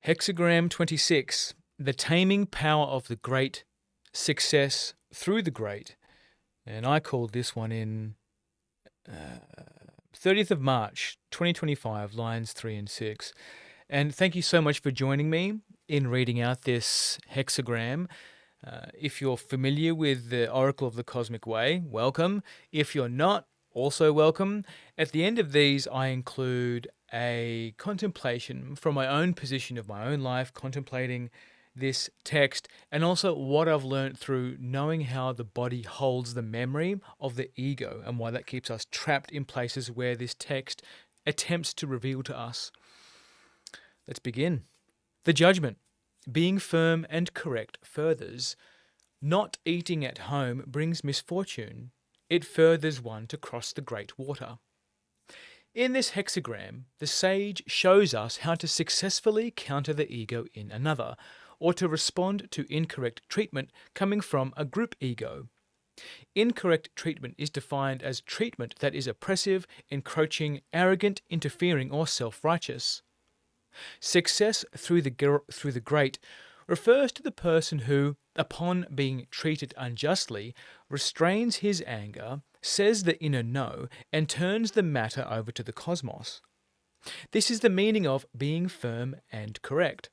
Hexagram 26, the taming power of the great, success through the great. And I called this one in 30th of March, 2025, lines 3 and 6. And thank you so much for joining me in reading out this hexagram. If you're familiar with the Oracle of the Cosmic Way, welcome. If you're not, also welcome. At the end of these, I include a contemplation from my own position of my own life, contemplating this text, and also what I've learned through knowing how the body holds the memory of the ego and why that keeps us trapped in places where this text attempts to reveal to us. Let's begin. The judgment. Being firm and correct furthers. Not eating at home brings misfortune. It furthers one to cross the great water. In this hexagram, the sage shows us how to successfully counter the ego in another, or to respond to incorrect treatment coming from a group ego. Incorrect treatment is defined as treatment that is oppressive, encroaching, arrogant, interfering, or self-righteous. Success through the great refers to the person who, upon being treated unjustly, restrains his anger, says the inner no, and turns the matter over to the cosmos. This is the meaning of being firm and correct.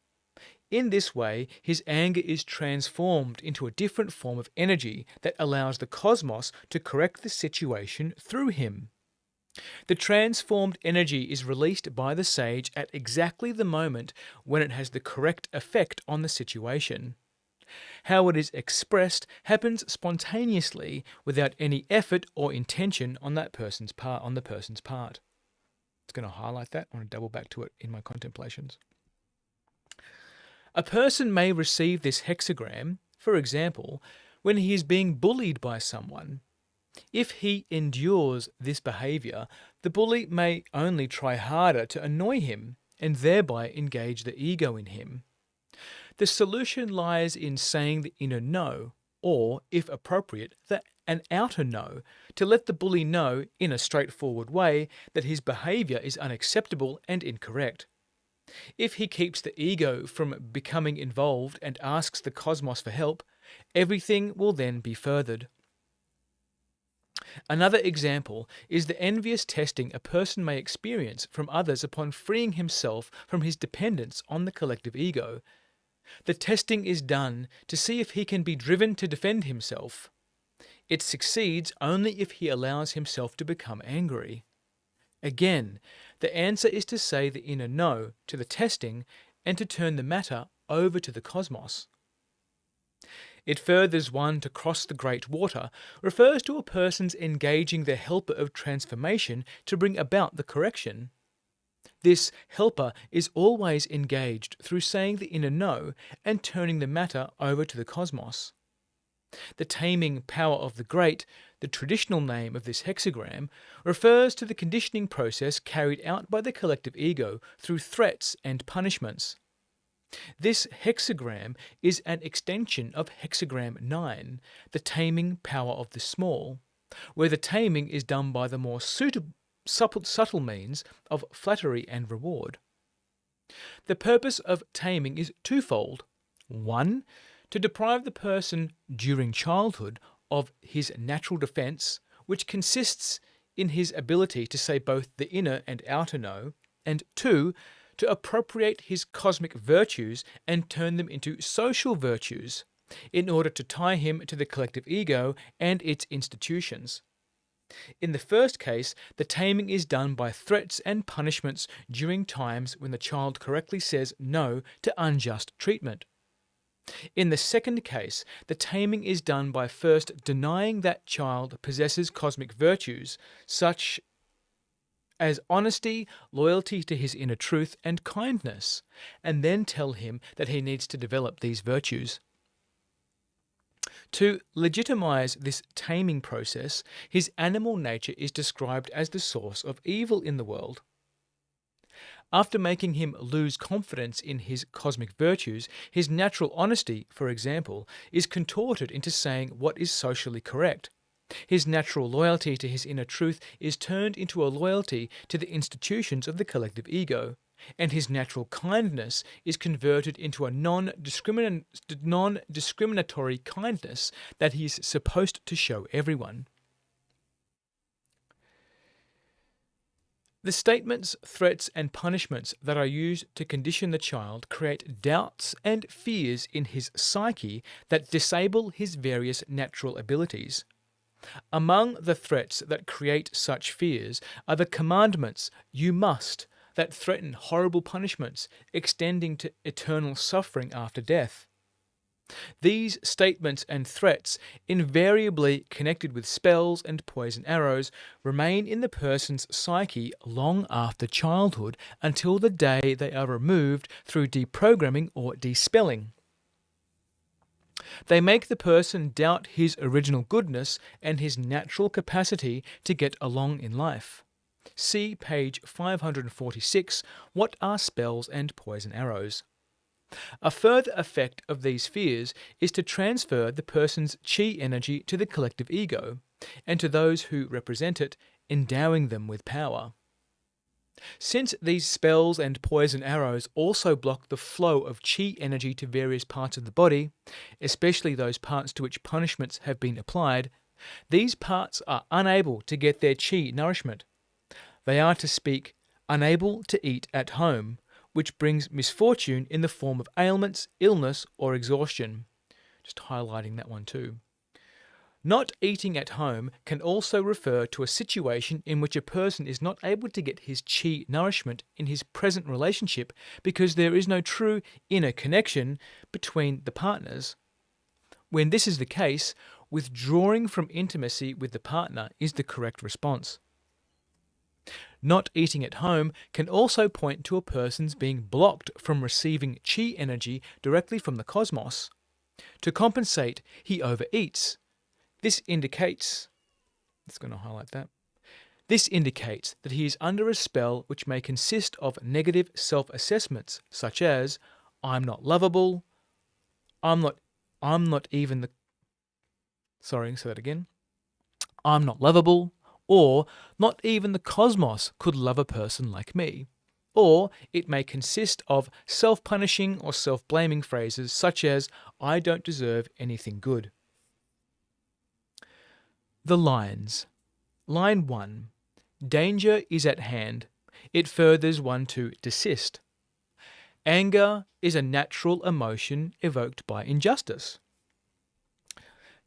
In this way, his anger is transformed into a different form of energy that allows the cosmos to correct the situation through him. The transformed energy is released by the sage at exactly the moment when it has the correct effect on the situation. How it is expressed happens spontaneously without any effort or intention on the person's part. It's going to highlight that. I want to double back to it in my contemplations. A person may receive this hexagram, for example, when he is being bullied by someone. If he endures this behaviour, the bully may only try harder to annoy him and thereby engage the ego in him. The solution lies in saying the inner no, or, if appropriate, an outer no, to let the bully know in a straightforward way that his behaviour is unacceptable and incorrect. If he keeps the ego from becoming involved and asks the cosmos for help, everything will then be furthered. Another example is the envious testing a person may experience from others upon freeing himself from his dependence on the collective ego. The testing is done to see if he can be driven to defend himself. It succeeds only if he allows himself to become angry. Again, the answer is to say the inner no to the testing and to turn the matter over to the cosmos. It furthers one to cross the great water refers to a person's engaging the helper of transformation to bring about the correction. This helper is always engaged through saying the inner no and turning the matter over to the cosmos. The taming power of the great, the traditional name of this hexagram, refers to the conditioning process carried out by the collective ego through threats and punishments. This hexagram is an extension of hexagram 9, the taming power of the small, where the taming is done by the more subtle means of flattery and reward. The purpose of taming is twofold. 1, to deprive the person during childhood of his natural defense, which consists in his ability to say both the inner and outer no, and 2, to appropriate his cosmic virtues and turn them into social virtues, in order to tie him to the collective ego and its institutions. In the first case, the taming is done by threats and punishments during times when the child correctly says no to unjust treatment. In the second case, the taming is done by first denying that child possesses cosmic virtues, such as honesty, loyalty to his inner truth, and kindness, and then tell him that he needs to develop these virtues. To legitimize this taming process, his animal nature is described as the source of evil in the world. After making him lose confidence in his cosmic virtues, his natural honesty, for example, is contorted into saying what is socially correct. His natural loyalty to his inner truth is turned into a loyalty to the institutions of the collective ego, and his natural kindness is converted into a non-discriminatory kindness that he is supposed to show everyone. The statements, threats, and punishments that are used to condition the child create doubts and fears in his psyche that disable his various natural abilities. Among the threats that create such fears are the commandments, "you must," that threaten horrible punishments extending to eternal suffering after death. These statements and threats, invariably connected with spells and poison arrows, remain in the person's psyche long after childhood until the day they are removed through deprogramming or despelling. They make the person doubt his original goodness and his natural capacity to get along in life. See page 546, What are Spells and Poison Arrows? A further effect of these fears is to transfer the person's chi energy to the collective ego, and to those who represent it, endowing them with power. Since these spells and poison arrows also block the flow of chi energy to various parts of the body, especially those parts to which punishments have been applied, these parts are unable to get their chi nourishment. They are, to speak, unable to eat at home, which brings misfortune in the form of ailments, illness, or exhaustion. Just highlighting that one too. Not eating at home can also refer to a situation in which a person is not able to get his chi nourishment in his present relationship because there is no true inner connection between the partners. When this is the case, withdrawing from intimacy with the partner is the correct response. Not eating at home can also point to a person's being blocked from receiving chi energy directly from the cosmos. To compensate, he overeats. This indicates that he is under a spell which may consist of negative self-assessments such as I'm not lovable, I'm not lovable, or not even the cosmos could love a person like me. Or it may consist of self-punishing or self-blaming phrases such as I don't deserve anything good. The lines. Line 1. Danger is at hand. It furthers one to desist. Anger is a natural emotion evoked by injustice.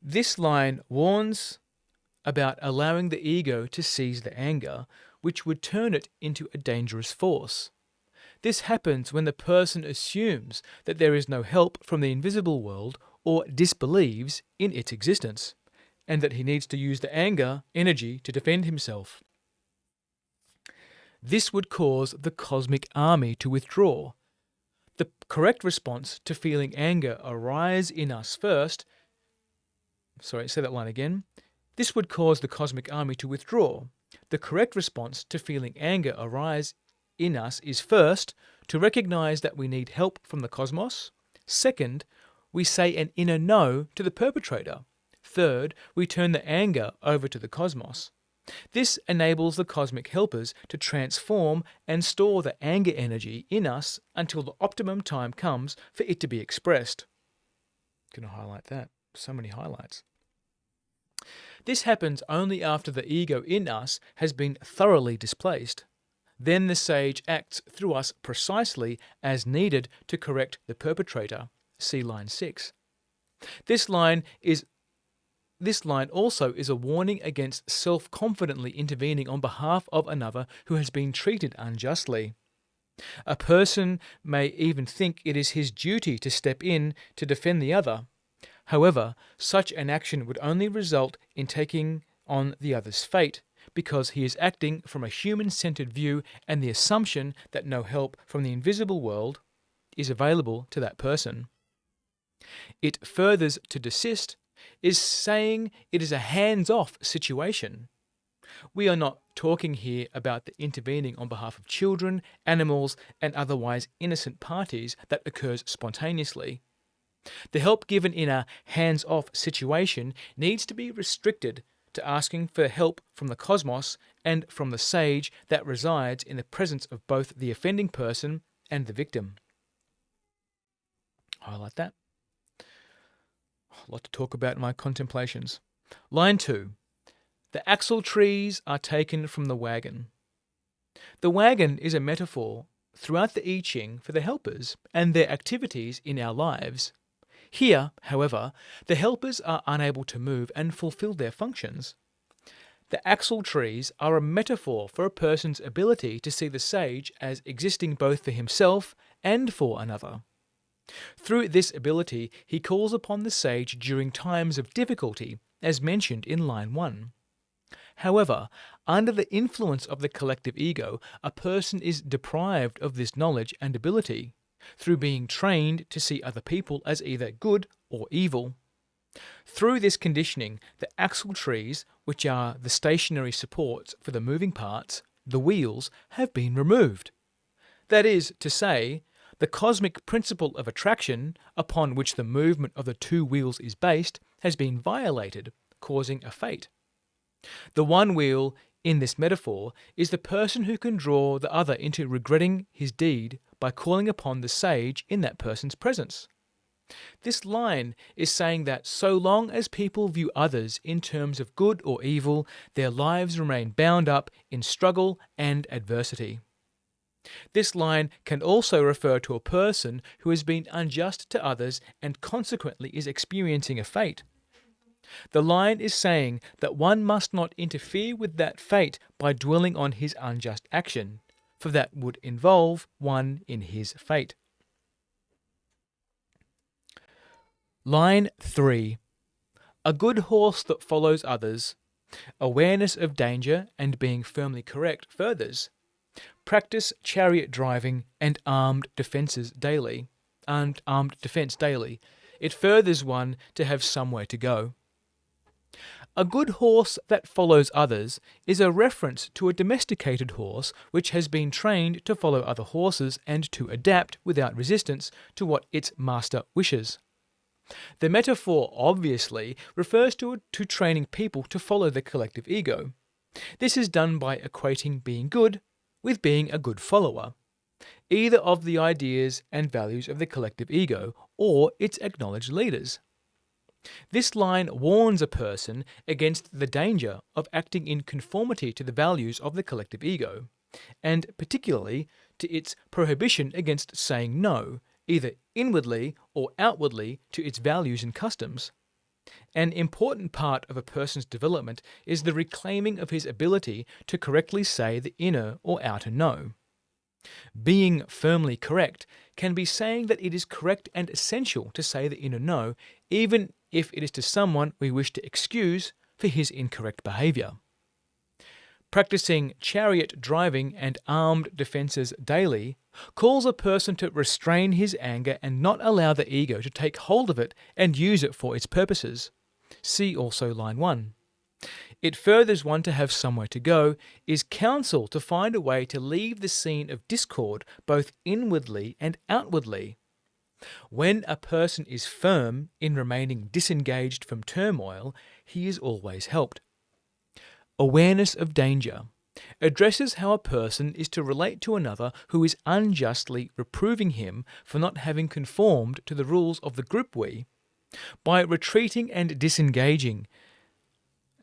This line warns about allowing the ego to seize the anger, which would turn it into a dangerous force. This happens when the person assumes that there is no help from the invisible world or disbelieves in its existence, and that he needs to use the anger energy to defend himself. This would cause the cosmic army to withdraw. The correct response to feeling anger arise in us first. This would cause the cosmic army to withdraw. The correct response to feeling anger arise in us is first, to recognize that we need help from the cosmos. Second, we say an inner no to the perpetrator. Third, we turn the anger over to the cosmos. This enables the cosmic helpers to transform and store the anger energy in us until the optimum time comes for it to be expressed. Going to highlight that. So many highlights. This happens only after the ego in us has been thoroughly displaced. Then the sage acts through us precisely as needed to correct the perpetrator. See line 6. This line also is a warning against self-confidently intervening on behalf of another who has been treated unjustly. A person may even think it is his duty to step in to defend the other. However, such an action would only result in taking on the other's fate, because he is acting from a human-centered view and the assumption that no help from the invisible world is available to that person. It furthers to desist is saying it is a hands-off situation. We are not talking here about the intervening on behalf of children, animals, and otherwise innocent parties that occurs spontaneously. The help given in a hands-off situation needs to be restricted to asking for help from the cosmos and from the sage that resides in the presence of both the offending person and the victim. Highlight that. A lot to talk about in my contemplations. Line 2. The Axletrees are taken from the Wagon. The wagon is a metaphor throughout the I-Ching for the helpers and their activities in our lives. Here, however, the helpers are unable to move and fulfill their functions. The Axletrees are a metaphor for a person's ability to see the sage as existing both for himself and for another. Through this ability, he calls upon the sage during times of difficulty, as mentioned in line 1. However, under the influence of the collective ego, a person is deprived of this knowledge and ability, through being trained to see other people as either good or evil. Through this conditioning, the Axletrees, which are the stationary supports for the moving parts, the wheels, have been removed. That is to say, the cosmic principle of attraction, upon which the movement of the two wheels is based, has been violated, causing a fate. The one wheel in this metaphor is the person who can draw the other into regretting his deed by calling upon the sage in that person's presence. This line is saying that so long as people view others in terms of good or evil, their lives remain bound up in struggle and adversity. This line can also refer to a person who has been unjust to others and consequently is experiencing a fate. The line is saying that one must not interfere with that fate by dwelling on his unjust action, for that would involve one in his fate. Line 3. A good horse that follows others. Awareness of danger and being firmly correct furthers. Practice chariot driving and armed defense daily. It furthers one to have somewhere to go. A good horse that follows others is a reference to a domesticated horse which has been trained to follow other horses and to adapt without resistance to what its master wishes. The metaphor obviously refers to training people to follow the collective ego. This is done by equating being good with being a good follower, either of the ideas and values of the collective ego or its acknowledged leaders. This line warns a person against the danger of acting in conformity to the values of the collective ego, and particularly to its prohibition against saying no, either inwardly or outwardly, to its values and customs. An important part of a person's development is the reclaiming of his ability to correctly say the inner or outer no. Being firmly correct can be saying that it is correct and essential to say the inner no, even if it is to someone we wish to excuse for his incorrect behaviour. Practicing chariot driving and armed defences daily calls a person to restrain his anger and not allow the ego to take hold of it and use it for its purposes. See also line 1. It furthers one to have somewhere to go, is counsel to find a way to leave the scene of discord both inwardly and outwardly. When a person is firm in remaining disengaged from turmoil, he is always helped. Awareness of danger addresses how a person is to relate to another who is unjustly reproving him for not having conformed to the rules of the group we, by retreating and disengaging.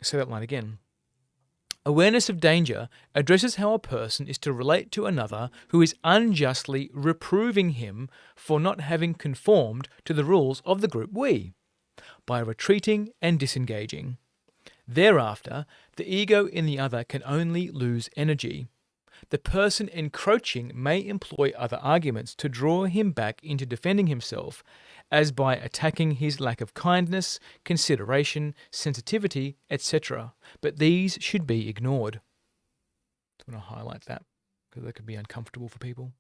Say that line again. Awareness of danger addresses how a person is to relate to another who is unjustly reproving him for not having conformed to the rules of the group we, by retreating and disengaging. Thereafter, the ego in the other can only lose energy. The person encroaching may employ other arguments to draw him back into defending himself, as by attacking his lack of kindness, consideration, sensitivity, etc. But these should be ignored. I want to highlight that because that could be uncomfortable for people.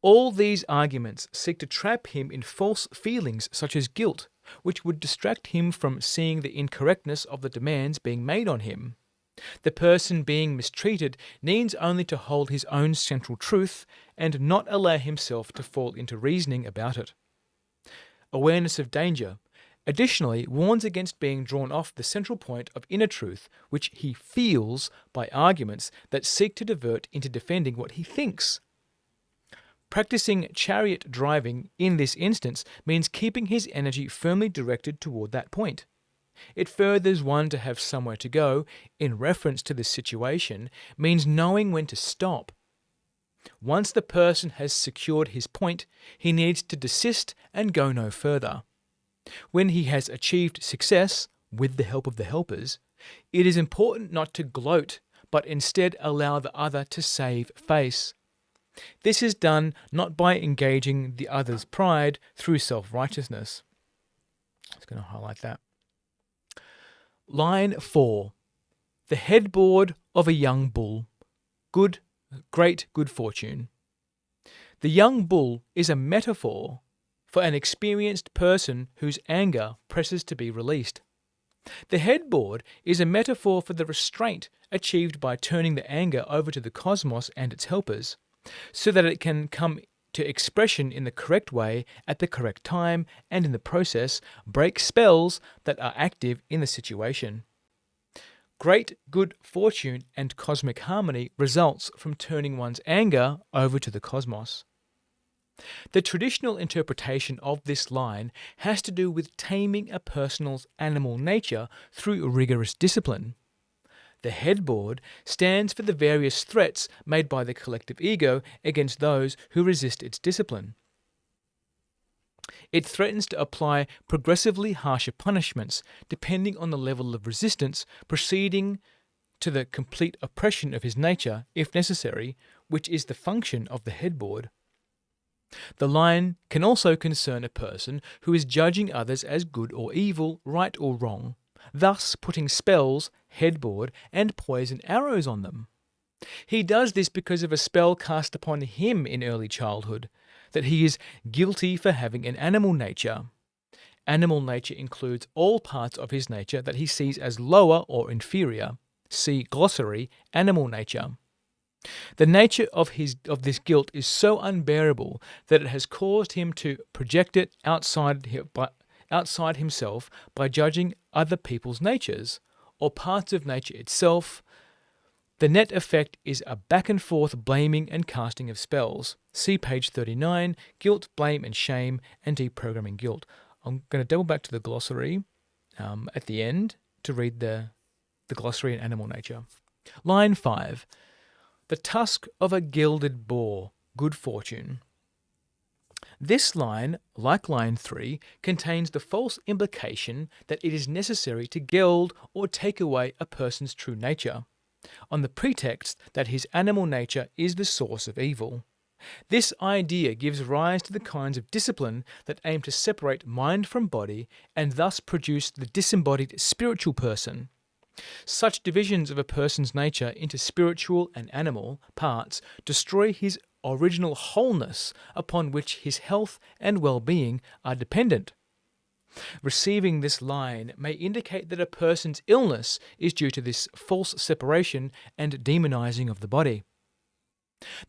All these arguments seek to trap him in false feelings such as guilt, which would distract him from seeing the incorrectness of the demands being made on him. The person being mistreated needs only to hold his own central truth and not allow himself to fall into reasoning about it. Awareness of danger Additionally, warns against being drawn off the central point of inner truth, which he feels, by arguments that seek to divert into defending what he thinks. Practicing chariot driving in this instance means keeping his energy firmly directed toward that point. It furthers one to have somewhere to go in reference to this situation, means knowing when to stop. Once the person has secured his point, he needs to desist and go no further. When he has achieved success, with the help of the helpers, it is important not to gloat, but instead allow the other to save face. This is done not by engaging the other's pride through self-righteousness. I'm just going to highlight that. Line 4. The headboard of a young bull. Great good fortune. The young bull is a metaphor for an experienced person whose anger presses to be released. The headboard is a metaphor for the restraint achieved by turning the anger over to the cosmos and its helpers, so that it can come to expression in the correct way at the correct time, and in the process break spells that are active in the situation. Great good fortune and cosmic harmony results from turning one's anger over to the cosmos. The traditional interpretation of this line has to do with taming a person's animal nature through rigorous discipline. The headboard stands for the various threats made by the collective ego against those who resist its discipline. It threatens to apply progressively harsher punishments depending on the level of resistance, proceeding to the complete oppression of his nature, if necessary, which is the function of the headboard. The line can also concern a person who is judging others as good or evil, right or wrong, thus putting spells, headboard, and poison arrows on them. He does this because of a spell cast upon him in early childhood, that he is guilty for having an animal nature. Animal nature includes all parts of his nature that he sees as lower or inferior. See glossary, animal nature. The nature of this guilt is so unbearable that it has caused him to project it outside himself by judging other people's natures, or parts of nature itself. The net effect is a back and forth blaming and casting of spells. See page 39, Guilt, Blame and Shame, and Deprogramming Guilt. I'm going to double back to the glossary at the end to read the glossary in animal nature. Line 5. The tusk of a gelded boar, good fortune. This line, like line 3, contains the false implication that it is necessary to geld or take away a person's true nature, on the pretext that his animal nature is the source of evil. This idea gives rise to the kinds of discipline that aim to separate mind from body and thus produce the disembodied spiritual person. Such divisions of a person's nature into spiritual and animal parts destroy his original wholeness upon which his health and well-being are dependent. Receiving this line may indicate that a person's illness is due to this false separation and demonizing of the body.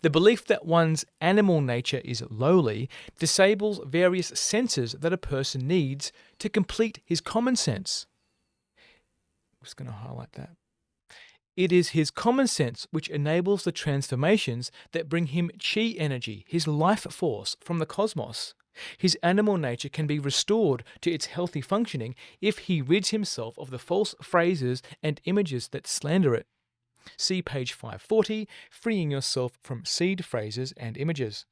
The belief that one's animal nature is lowly disables various senses that a person needs to complete his common sense. I'm just going to highlight that. It is his common sense which enables the transformations that bring him chi energy, his life force, from the cosmos. His animal nature can be restored to its healthy functioning if he rids himself of the false phrases and images that slander it. See page 540, Freeing Yourself from Seed Phrases and Images.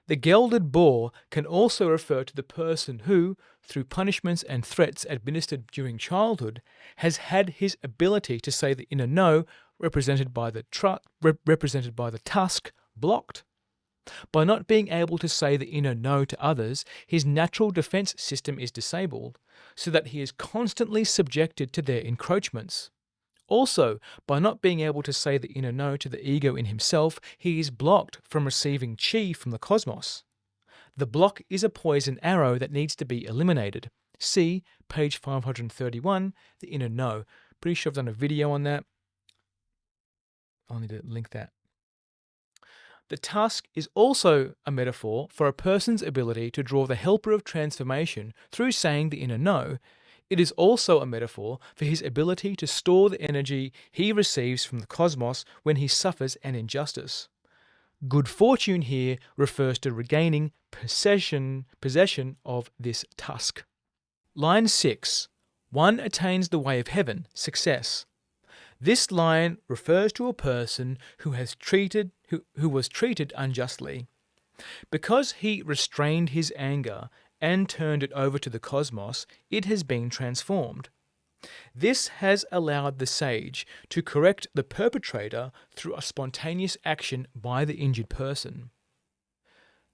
The gelded boar can also refer to the person who, through punishments and threats administered during childhood, has had his ability to say the inner no, represented by the tusk, blocked. By not being able to say the inner no to others, his natural defense system is disabled, so that he is constantly subjected to their encroachments. Also, by not being able to say the inner no to the ego in himself, he is blocked from receiving chi from the cosmos. The block is a poison arrow that needs to be eliminated. See page 531, the inner no. Pretty sure I've done a video on that. I'll need to link that. The tusk is also a metaphor for a person's ability to draw the helper of transformation through saying the inner no. It is also a metaphor for his ability to store the energy he receives from the cosmos when he suffers an injustice. Good fortune here refers to regaining possession of this tusk. Line 6. One attains the way of heaven, success. This line refers to a person who was treated unjustly. Because he restrained his anger and turned it over to the cosmos, it has been transformed. This has allowed the sage to correct the perpetrator through a spontaneous action by the injured person.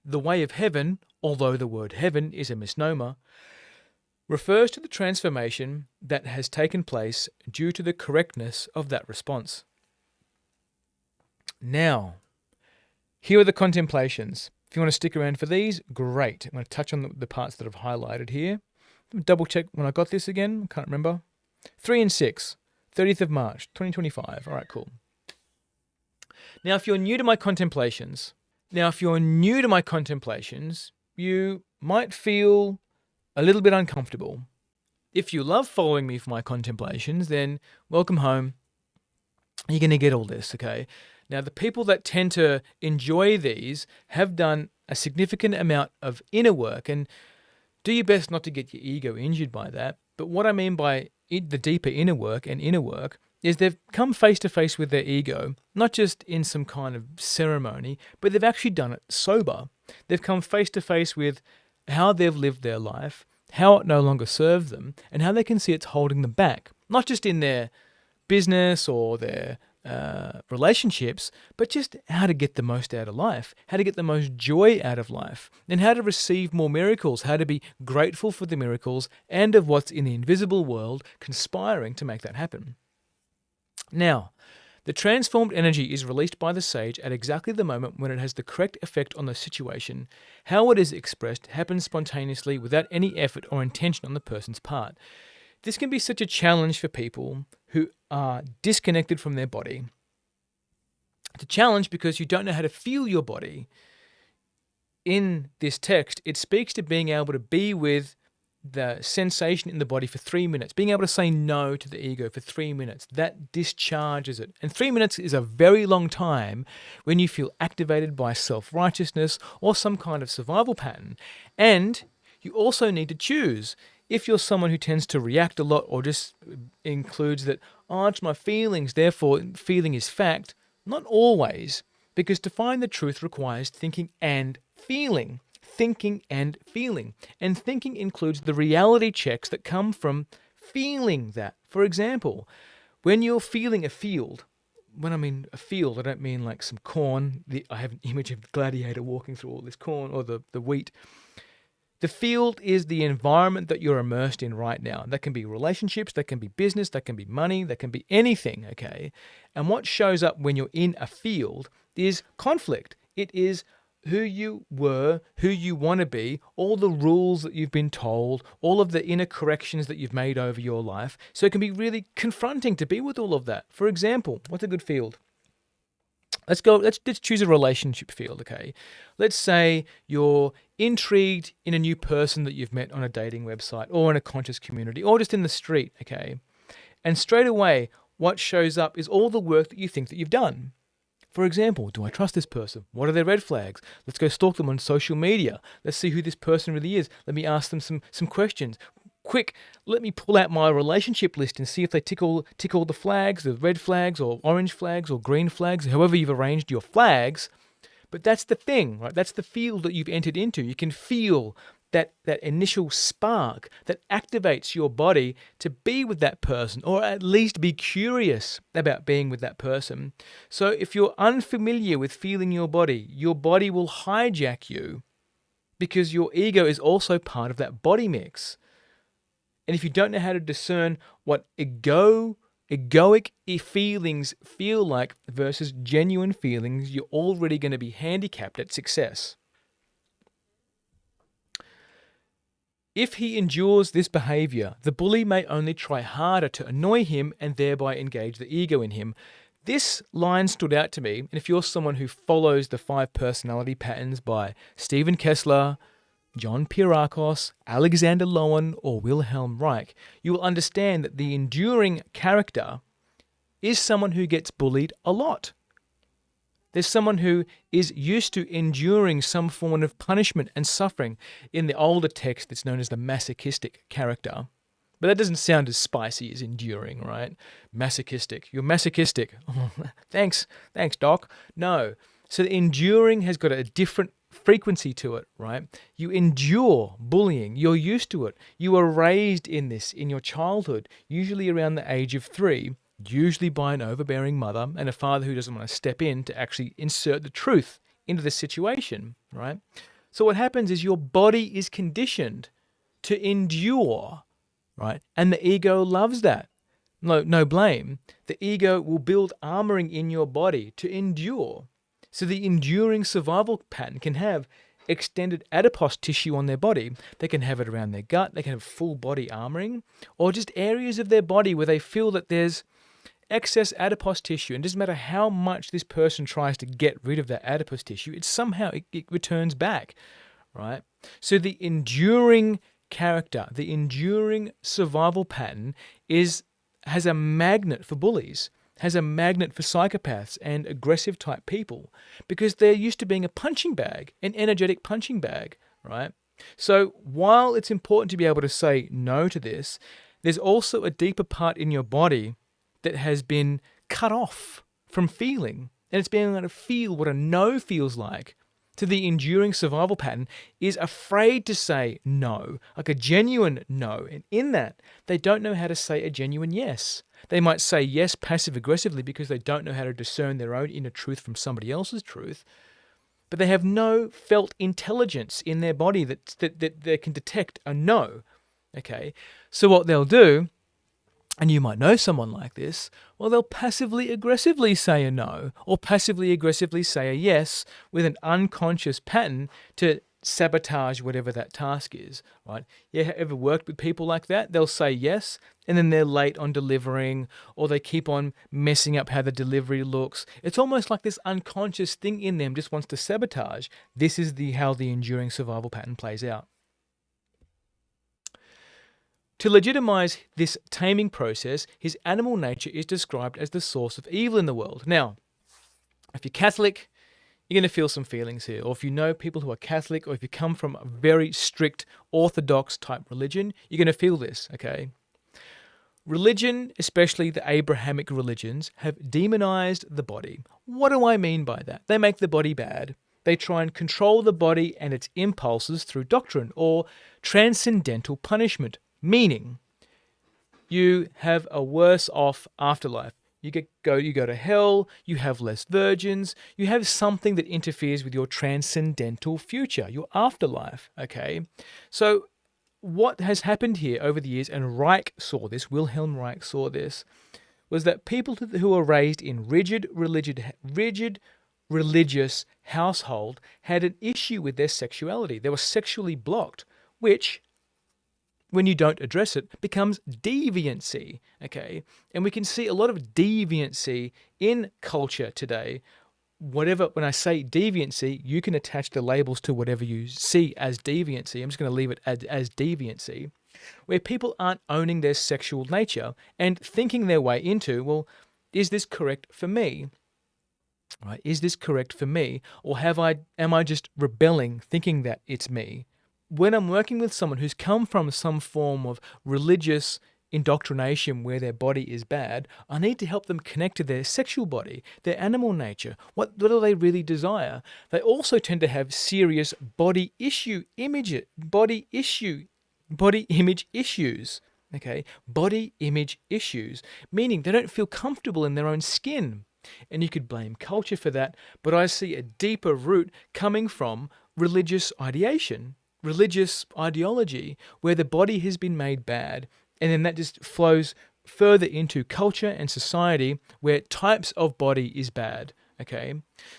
The way of heaven, although the word heaven is a misnomer, refers to the transformation that has taken place due to the correctness of that response. Now, here are the contemplations. If you want to stick around for these, great. I'm going to touch on the parts that I've highlighted here. Double check when I got this again. I can't remember. 3 and 6, 30th of March, 2025. All right, cool. Now, if you're new to my contemplations, you might feel a little bit uncomfortable. If you love following me for my contemplations, then welcome home. You're going to get all this, okay? Now, the people that tend to enjoy these have done a significant amount of inner work, and do your best not to get your ego injured by that. But what I mean by the deeper inner work is they've come face to face with their ego, not just in some kind of ceremony, but they've actually done it sober. They've come face to face with how they've lived their life, how it no longer serves them, and how they can see it's holding them back, not just in their business or their relationships, but just how to get the most out of life, how to get the most joy out of life, and how to receive more miracles, how to be grateful for the miracles and of what's in the invisible world conspiring to make that happen. Now, the transformed energy is released by the sage at exactly the moment when it has the correct effect on the situation. How it is expressed happens spontaneously without any effort or intention on the person's part. This can be such a challenge for people who are disconnected from their body. It's a challenge because you don't know how to feel your body. In this text, it speaks to being able to be with the sensation in the body for 3 minutes, being able to say no to the ego for 3 minutes. That discharges it. And 3 minutes is a very long time when you feel activated by self-righteousness or some kind of survival pattern. And you also need to choose. If you're someone who tends to react a lot or just includes that, it's my feelings, therefore feeling is fact, not always, because to find the truth requires thinking and feeling. Thinking and feeling. And thinking includes the reality checks that come from feeling that. For example, when you're feeling a field, when I mean a field, I don't mean like some corn. I have an image of Gladiator walking through all this corn or the wheat. The field is the environment that you're immersed in right now. That can be relationships, that can be business, that can be money, that can be anything, okay? And what shows up when you're in a field is conflict. It is who you were, who you want to be, all the rules that you've been told, all of the inner corrections that you've made over your life. So it can be really confronting to be with all of that. For example, what's a good field? Let's choose a relationship field, okay? Let's say you're intrigued in a new person that you've met on a dating website or in a conscious community or just in the street, okay? And straight away, what shows up is all the work that you think that you've done. For example, do I trust this person? What are their red flags? Let's go stalk them on social media. Let's see who this person really is. Let me ask them some questions. Quick, let me pull out my relationship list and see if they tick all the flags, the red flags or orange flags or green flags, however you've arranged your flags. But that's the thing, right? That's the field that you've entered into. You can feel that initial spark that activates your body to be with that person or at least be curious about being with that person. So if you're unfamiliar with feeling your body will hijack you because your ego is also part of that body mix. And if you don't know how to discern what egoic feelings feel like versus genuine feelings, you're already going to be handicapped at success. If he endures this behavior, the bully may only try harder to annoy him and thereby engage the ego in him. This line stood out to me, and if you're someone who follows the 5 personality patterns by Stephen Kessler, John Pierakos, Alexander Lowen, or Wilhelm Reich, you will understand that the enduring character is someone who gets bullied a lot. There's someone who is used to enduring some form of punishment and suffering. In the older text, it's known as the masochistic character. But that doesn't sound as spicy as enduring, right? Masochistic. You're masochistic. Thanks, Doc. No. So the enduring has got a different frequency to it, right? You endure bullying. You're used to it. You were raised in this in your childhood, usually around the age of 3, usually by an overbearing mother and a father who doesn't want to step in to actually insert the truth into the situation, right? So what happens is your body is conditioned to endure, right? And the ego loves that. No blame. The ego will build armoring in your body to endure. So the enduring survival pattern can have extended adipose tissue on their body. They can have it around their gut. They can have full body armoring, or just areas of their body where they feel that there's excess adipose tissue. And it doesn't matter how much this person tries to get rid of that adipose tissue, it returns back, right? So the enduring character, the enduring survival pattern has a magnet for bullies, has a magnet for psychopaths and aggressive type people, because they're used to being a punching bag, an energetic punching bag, right? So while it's important to be able to say no to this, there's also a deeper part in your body that has been cut off from feeling, and it's being able to feel what a no feels like. To the enduring survival pattern is afraid to say no, like a genuine no. And in that, they don't know how to say a genuine yes. They might say yes passive-aggressively because they don't know how to discern their own inner truth from somebody else's truth. But they have no felt intelligence in their body that they can detect a no. Okay, so what they'll do, and you might know someone like this, well, they'll passively-aggressively say a no, or passively-aggressively say a yes with an unconscious pattern to sabotage whatever that task is, right? You ever worked with people like that? They'll say yes, and then they're late on delivering, or they keep on messing up how the delivery looks. It's almost like this unconscious thing in them just wants to sabotage. This is how the enduring survival pattern plays out. To legitimize this taming process, his animal nature is described as the source of evil in the world. Now, if you're Catholic, you're going to feel some feelings here. Or if you know people who are Catholic, or if you come from a very strict Orthodox type religion, you're going to feel this, okay? Religion, especially the Abrahamic religions, have demonized the body. What do I mean by that? They make the body bad. They try and control the body and its impulses through doctrine or transcendental punishment. Meaning, you have a worse off afterlife. You go to hell, you have less virgins, you have something that interferes with your transcendental future, your afterlife, okay? So what has happened here over the years, and Wilhelm Reich saw this, was that people who were raised in rigid religious household had an issue with their sexuality. They were sexually blocked, which, when you don't address it, becomes deviancy, okay? And we can see a lot of deviancy in culture today. When I say deviancy, you can attach the labels to whatever you see as deviancy. I'm just going to leave it as deviancy, where people aren't owning their sexual nature and thinking their way into, well, is this correct for me? Right? Is this correct for me? Or am I just rebelling, thinking that it's me? When I'm working with someone who's come from some form of religious indoctrination where their body is bad, I need to help them connect to their sexual body, their animal nature. What do they really desire? They also tend to have serious body image issues. Okay, body image issues, meaning they don't feel comfortable in their own skin. And you could blame culture for that, but I see a deeper root coming from religious ideation, religious ideology, where the body has been made bad, and then that just flows further into culture and society where types of body is bad, okay?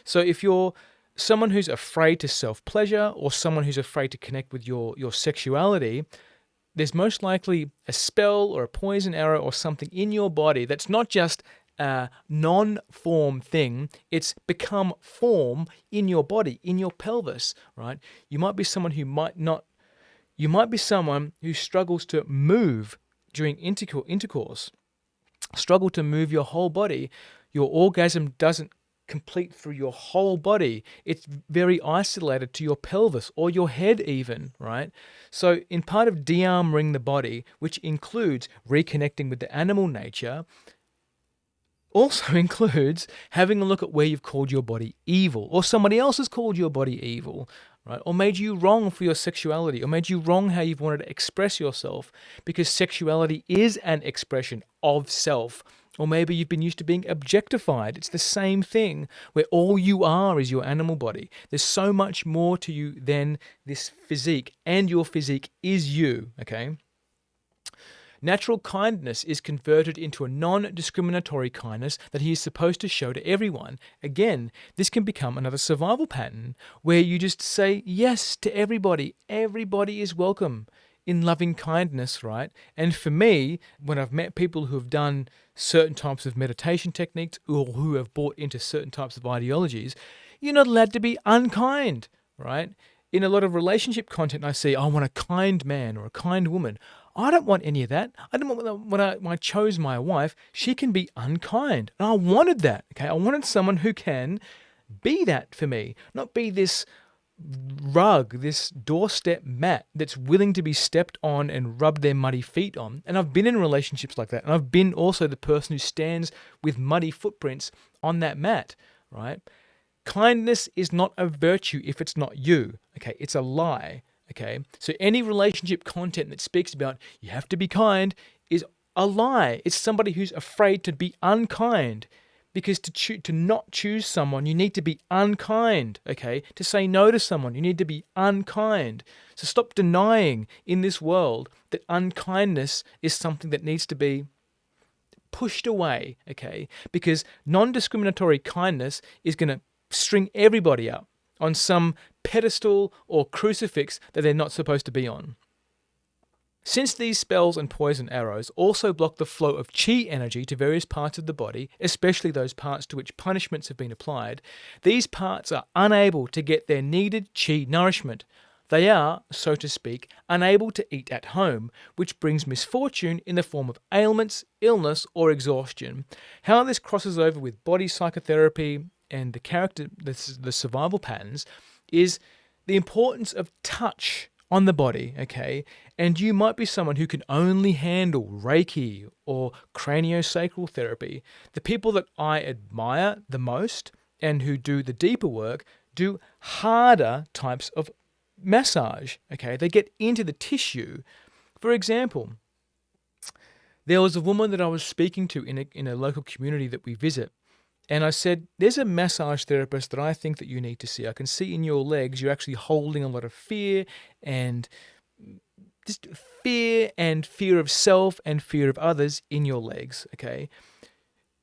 So if you're someone who's afraid to self-pleasure or someone who's afraid to connect with your sexuality, there's most likely a spell or a poison arrow or something in your body that's not just a non-form thing. It's become form in your body, in your pelvis, right? You might be someone who you might be someone who struggles to move during intercourse, struggle to move your whole body. Your orgasm doesn't complete through your whole body. It's very isolated to your pelvis or your head even, right? So in part of de-armoring the body, which includes reconnecting with the animal nature, also includes having a look at where you've called your body evil, or somebody else has called your body evil, right? Or made you wrong for your sexuality, or made you wrong how you've wanted to express yourself, because sexuality is an expression of self. Or maybe you've been used to being objectified. It's the same thing, where all you are is your animal body. There's so much more to you than this physique, and your physique is you, okay? Natural kindness is converted into a non-discriminatory kindness that he is supposed to show to everyone. Again, this can become another survival pattern where you just say yes to everybody. Everybody is welcome in loving kindness, right? And for me, when I've met people who have done certain types of meditation techniques or who have bought into certain types of ideologies, you're not allowed to be unkind, right? In a lot of relationship content, I see, I want a kind man or a kind woman. I don't want any of that. I didn't want, when I chose my wife, she can be unkind. And I wanted that, okay? I wanted someone who can be that for me, not be this rug, this doorstep mat that's willing to be stepped on and rubbed their muddy feet on. And I've been in relationships like that. And I've been also the person who stands with muddy footprints on that mat, right? Kindness is not a virtue if it's not you, okay? It's a lie. Okay, so any relationship content that speaks about you have to be kind is a lie. It's somebody who's afraid to be unkind, because to not choose someone, you need to be unkind. Okay, to say no to someone, you need to be unkind. So stop denying in this world that unkindness is something that needs to be pushed away. Okay, because non-discriminatory kindness is going to string everybody up on some pedestal or crucifix that they're not supposed to be on. Since these spells and poison arrows also block the flow of chi energy to various parts of the body, especially those parts to which punishments have been applied, these parts are unable to get their needed chi nourishment. They are, so to speak, unable to eat at home, which brings misfortune in the form of ailments, illness, or exhaustion. How this crosses over with body psychotherapy and the survival patterns is the importance of touch on the body, okay? And you might be someone who can only handle Reiki or craniosacral therapy. The people that I admire the most and who do the deeper work do harder types of massage, okay? They get into the tissue. For example, there was a woman that I was speaking to in a local community that we visit. And I said, there's a massage therapist that I think that you need to see. I can see in your legs you're actually holding a lot of fear and fear of self and fear of others in your legs, okay?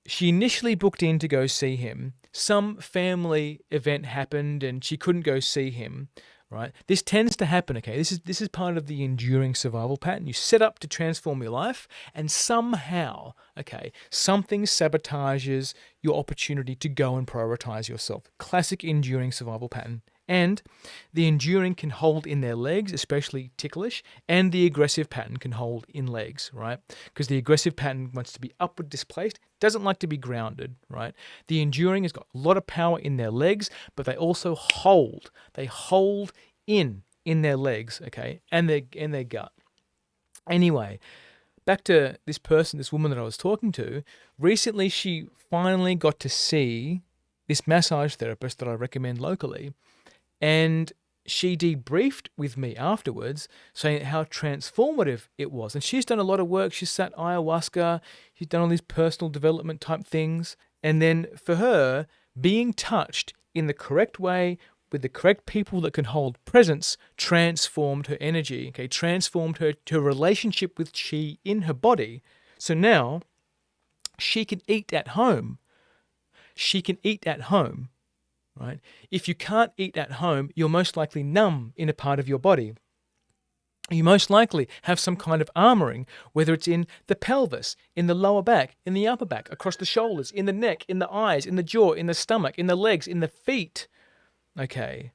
She initially booked in to go see him. Some family event happened and she couldn't go see him, right? This tends to happen, okay? This is part of the enduring survival pattern. You set up to transform your life and somehow, okay, something sabotages your opportunity to go and prioritize yourself. Classic enduring survival pattern. And the enduring can hold in their legs, especially ticklish, and the aggressive pattern can hold in legs, right? Because the aggressive pattern wants to be upward displaced, doesn't like to be grounded, right? The enduring has got a lot of power in their legs, but they also hold. They hold in their legs, okay, and their gut. Anyway, back to this woman that I was talking to. Recently, she finally got to see this massage therapist that I recommend locally. And she debriefed with me afterwards, saying how transformative it was. And she's done a lot of work. She's sat ayahuasca. She's done all these personal development type things. And then for her, being touched in the correct way with the correct people that can hold presence transformed her energy, okay, transformed her relationship with chi in her body. So now she can eat at home. She can eat at home. Right? If you can't eat at home, you're most likely numb in a part of your body. You most likely have some kind of armoring, whether it's in the pelvis, in the lower back, in the upper back, across the shoulders, in the neck, in the eyes, in the jaw, in the stomach, in the legs, in the feet. Okay.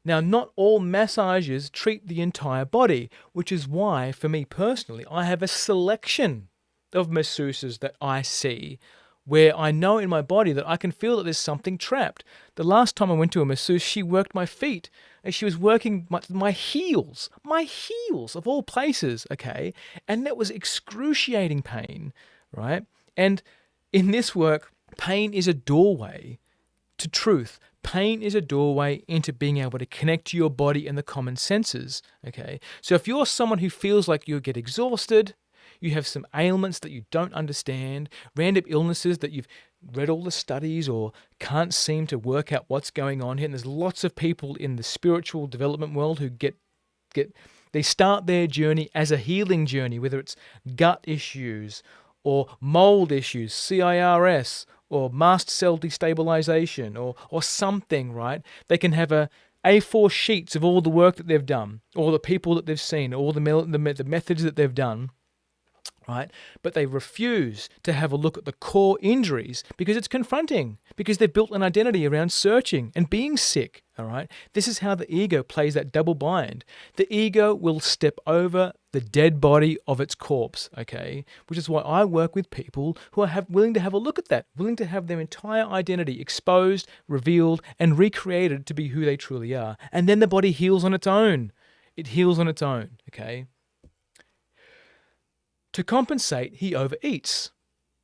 Now, not all massages treat the entire body, which is why, for me personally, I have a selection of masseuses that I see where I know in my body that I can feel that there's something trapped. The last time I went to a masseuse, she worked my feet and she was working my heels of all places, okay? And that was excruciating pain, right? And in this work, pain is a doorway to truth. Pain is a doorway into being able to connect to your body and the common senses, okay? So if you're someone who feels like you get exhausted, you have some ailments that you don't understand, random illnesses that you've read all the studies or can't seem to work out what's going on here, and there's lots of people in the spiritual development world who they start their journey as a healing journey, whether it's gut issues or mold issues, CIRS, or mast cell destabilization, or something, right? They can have A4 sheets of all the work that they've done, all the people that they've seen, all the methods that they've done, right? But they refuse to have a look at the core injuries because it's confronting, because they've built an identity around searching and being sick, all right? This is how the ego plays that double bind. The ego will step over the dead body of its corpse, okay? Which is why I work with people who are willing to have a look at that, willing to have their entire identity exposed, revealed, and recreated to be who they truly are. And then the body heals on its own. It heals on its own, okay? To compensate, he overeats.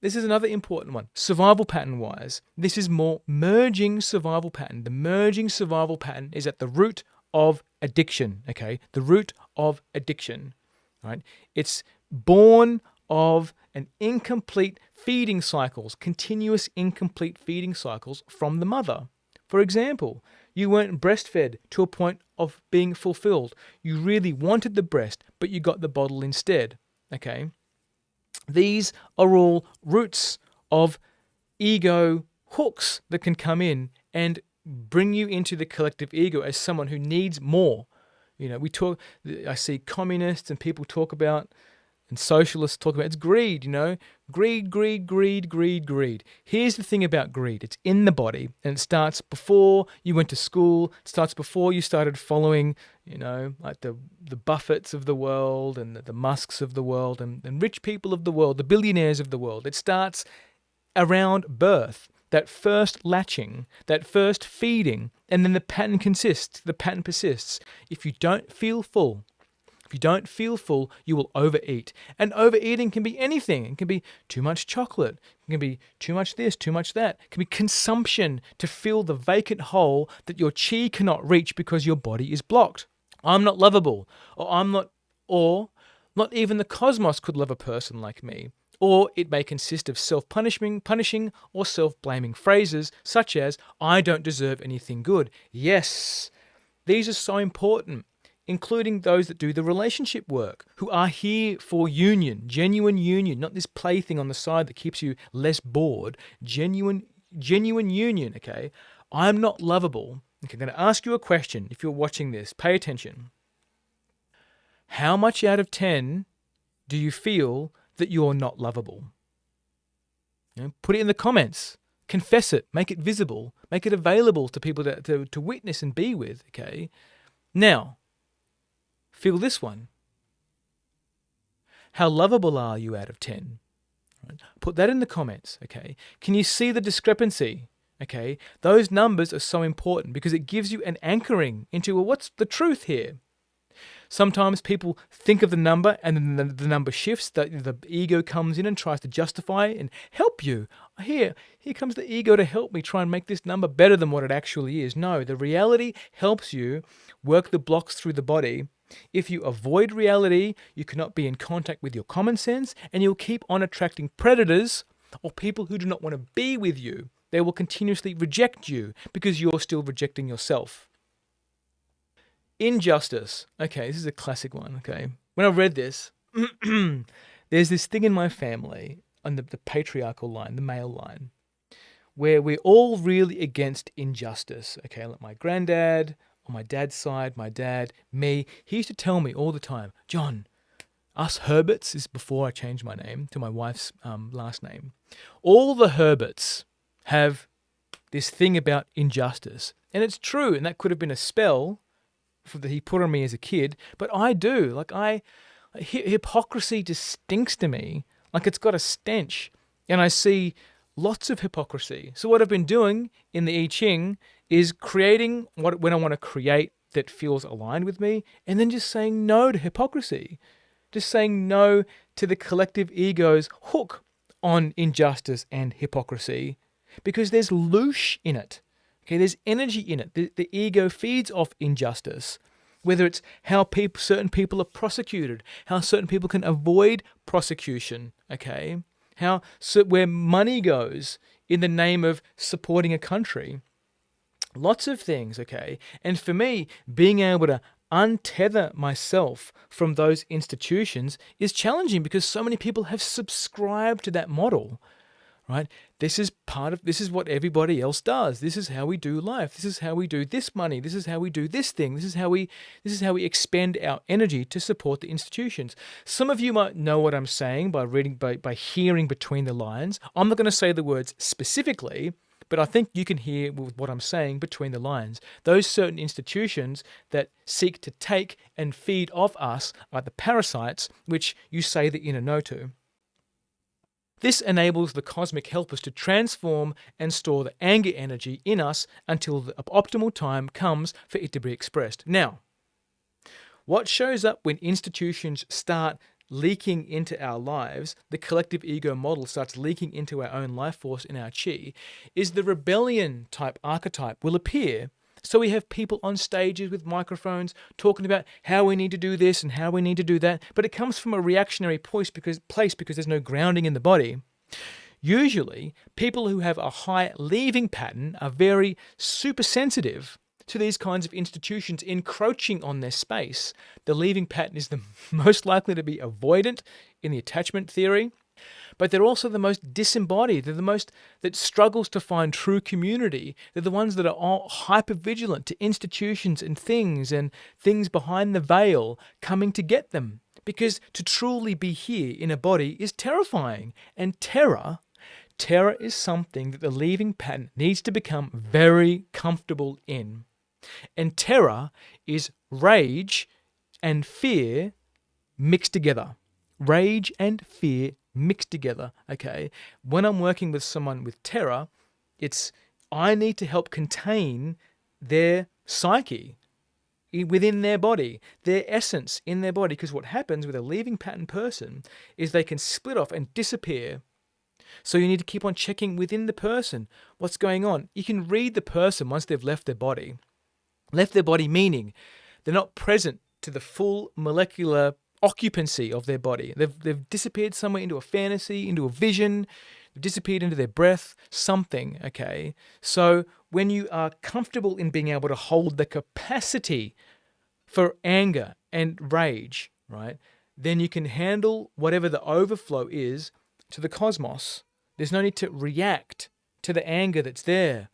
This is another important one. Survival pattern-wise, this is more merging survival pattern. The merging survival pattern is at the root of addiction, okay? The root of addiction, right? It's born of an incomplete feeding cycles, continuous incomplete feeding cycles from the mother. For example, you weren't breastfed to a point of being fulfilled. You really wanted the breast, but you got the bottle instead, okay? These are all roots of ego hooks that can come in and bring you into the collective ego as someone who needs more. You know, I see communists and people talk about, and socialists talk about, it's greed, you know, greed, greed, greed, greed, greed. Here's the thing about greed. It's in the body, and it starts before you went to school. It starts before you started following, you know, like the Buffetts of the world and the Musks of the world and rich people of the world, the billionaires of the world. It starts around birth, that first latching, that first feeding, and then the pattern persists. If you don't feel full, you will overeat. And overeating can be anything. It can be too much chocolate. It can be too much this, too much that. It can be consumption to fill the vacant hole that your chi cannot reach because your body is blocked. I'm not lovable, or not even the cosmos could love a person like me. Or it may consist of punishing, or self-blaming phrases such as, I don't deserve anything good. Yes, these are so important, including those that do the relationship work, who are here for union, genuine union, not this plaything on the side that keeps you less bored. Genuine union, okay? I'm not lovable. Okay, I'm going to ask you a question. If you're watching this, pay attention. How much out of 10 do you feel that you're not lovable? You know, put it in the comments. Confess it. Make it visible. Make it available to people to witness and be with, okay? Now, feel this one. How lovable are you out of 10? Right. Put that in the comments, okay? Can you see the discrepancy? Okay, those numbers are so important because it gives you an anchoring into, well, what's the truth here? Sometimes people think of the number and then the number shifts, the ego comes in and tries to justify it and help you. Here comes the ego to help me try and make this number better than what it actually is. No, the reality helps you work the blocks through the body. If you avoid reality, you cannot be in contact with your common sense, and you'll keep on attracting predators or people who do not want to be with you. They will continuously reject you because you're still rejecting yourself. Injustice. Okay, this is a classic one, okay? When I read this, there's this thing in my family, on the patriarchal line, the male line, where we're all really against injustice, okay? Like my granddad on my dad's side, my dad, me, he used to tell me all the time, John, us Herberts, this is before I changed my name to my wife's last name, all the Herberts have this thing about injustice. And it's true, and that could have been a spell that he put on me as a kid, but I do. Hypocrisy just stinks to me, like it's got a stench, and I see lots of hypocrisy. So what I've been doing in the I-Ching is creating when I want to create that feels aligned with me, and then just saying no to hypocrisy, just saying no to the collective ego's hook on injustice and hypocrisy, because there's loosh in it. Okay, there's energy in it. The ego feeds off injustice, whether it's how certain people are prosecuted, how certain people can avoid prosecution, okay, where money goes in the name of supporting a country. Lots of things, okay? And for me, being able to untether myself from those institutions is challenging because so many people have subscribed to that model. Right? This is what everybody else does. This is how we do life. This is how we do this money. This is how we do this thing. This is how we expend our energy to support the institutions. Some of you might know what I'm saying by by hearing between the lines. I'm not going to say the words specifically, but I think you can hear what I'm saying between the lines. Those certain institutions that seek to take and feed off us are the parasites, which you say the inner no to. This enables the cosmic helpers to transform and store the anger energy in us until the optimal time comes for it to be expressed. Now, what shows up when institutions start leaking into our lives, the collective ego model starts leaking into our own life force in our chi, is the rebellion type archetype will appear. So we have people on stages with microphones talking about how we need to do this and how we need to do that, but it comes from a reactionary place because there's no grounding in the body. Usually, people who have a high leaving pattern are very super sensitive to these kinds of institutions encroaching on their space. The leaving pattern is the most likely to be avoidant in the attachment theory, but they're also the most disembodied. They're the most that struggles to find true community. They're the ones that are all hyper-vigilant to institutions and things behind the veil coming to get them. Because to truly be here in a body is terrifying. And terror is something that the leaving pattern needs to become very comfortable in. And terror is rage and fear mixed together. Rage and fear mixed together, okay? When I'm working with someone with terror, I need to help contain their psyche within their body, their essence in their body, because what happens with a leaving pattern person is they can split off and disappear. So you need to keep on checking within the person what's going on. You can read the person once they've left their body. Left their body meaning they're not present to the full molecular occupancy of their body. They've disappeared somewhere into a fantasy, into a vision, they've disappeared into their breath, something, okay? So when you are comfortable in being able to hold the capacity for anger and rage, right, then you can handle whatever the overflow is to the cosmos. There's no need to react to the anger that's there.